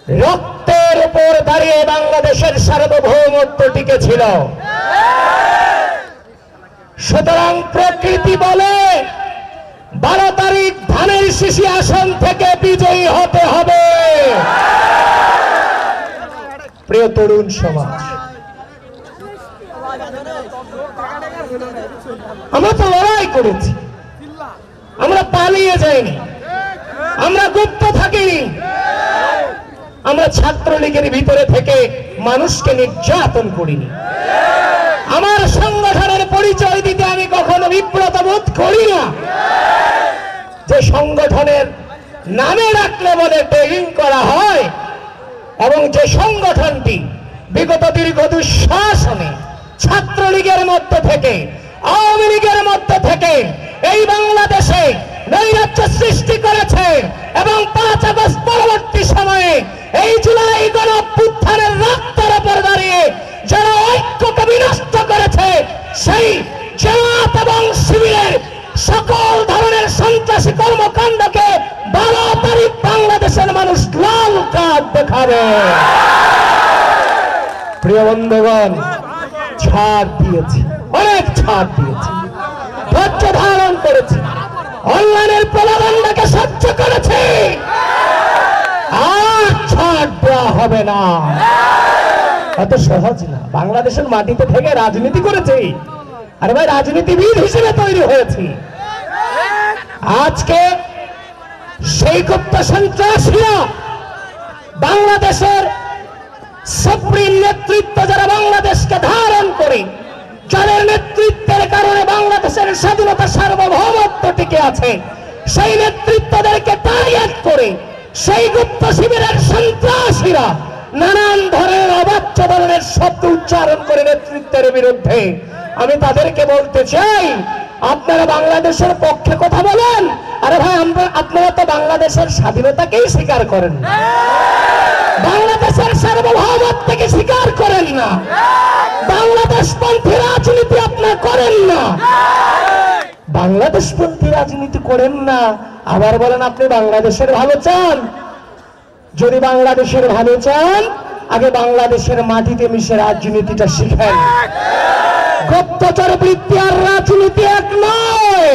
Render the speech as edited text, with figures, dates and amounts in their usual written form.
রক্তের উপর দাঁড়িয়ে বাংলাদেশের সার্বভৌমত্ব টিকে ছিল। সুতরাং প্রকৃতি বলে 12 তারিখ ধানের শীষী আসন থেকে বিজয়ী হতে হবে। প্রিয় তরুণ সমাজ, আমরা তো লড়াই করেছি, আমরা পালিয়ে যাইনি, আমরা গুপ্ত থাকিনি, আমরা ছাত্রলীগের ভিতরে থেকে মানুষকে নির্যাতন করিনি। আমার সংগঠনের পরিচয় দিতে আমি কখনো বিব্রত বোধ করি না। যে সংগঠনের নামে রাখলে বলে ট্রেনিং করা হয় এবং যে সংগঠনটি বিগত দীর্ঘ দুঃশাসনে ছাত্রলীগের মধ্যে থেকে, আওয়ামী লীগের মধ্যে থেকে এই বাংলাদেশে নৈরাজ্য সৃষ্টি করেছে এবং 5 আগস্ট পরবর্তী সময়ে এই জুলাই গণঅভ্যুত্থানের রক্তের উপর দাঁড়িয়ে যারা ঐক্যকে বিনষ্ট করেছে, সেই জামাত এবং শিবিরের সকল ধরনের সন্ত্রাসী কর্মকাণ্ডকে 12 তারিখ বাংলাদেশের মানুষ লাল কার্ড দেখাবে। প্রিয় বন্ধুগণ, ছাড় দিয়েছি, অনেক ছাড় দিয়েছি, ধৈর্য ধারণ করেছি, অনলাইনের প্রলোভনটাকে সহ্য করেছি, আর ছাড় দেওয়া হবে না। এত সহজ না। বাংলাদেশের মাটিতে থেকে রাজনীতি করেছি, আরে ভাই রাজনীতিবিদ হিসেবে তৈরি হয়েছি। আজকে সেই গুপ্ত সন্ত্রাসীরা বাংলাদেশের সুপ্রিম নেতৃত্ব যারা বাংলাদেশকে ধারণ করে, যাদের নেতৃত্বের কারণে বাংলাদেশের স্বাধীনতা সার্বভৌমত্ব টিকে আছে, সেই নেতৃত্বদেরকে টার্গেট করে সেই গুপ্ত শিবিরের সন্ত্রাসীরা নানান ধরনের অবাচ্য ধরনের শব্দ উচ্চারণ করে নেতৃত্বের বিরুদ্ধে। আমি তাদেরকে বলতে চাই, আপনারা বাংলাদেশের পক্ষে কথা বলেন, আরে ভাই আপনারা তো বাংলাদেশের স্বাধীনতাকেই স্বীকার করেন না, বাংলাদেশের সার্বভৌমত্বকে স্বীকার করেন না, বাংলাদেশপন্থী রাজনীতি আপনারা করেন না, বাংলাদেশপন্থী রাজনীতি করেন না, আবার বলেন আপনি বাংলাদেশের ভালো চান। যদি বাংলাদেশের ভালো চান, আগে বাংলাদেশের মাটিতে মিশে রাজনীতিটা শিখেন। গুপ্তচর বৃত্তি আর রাজনীতি এক নয়।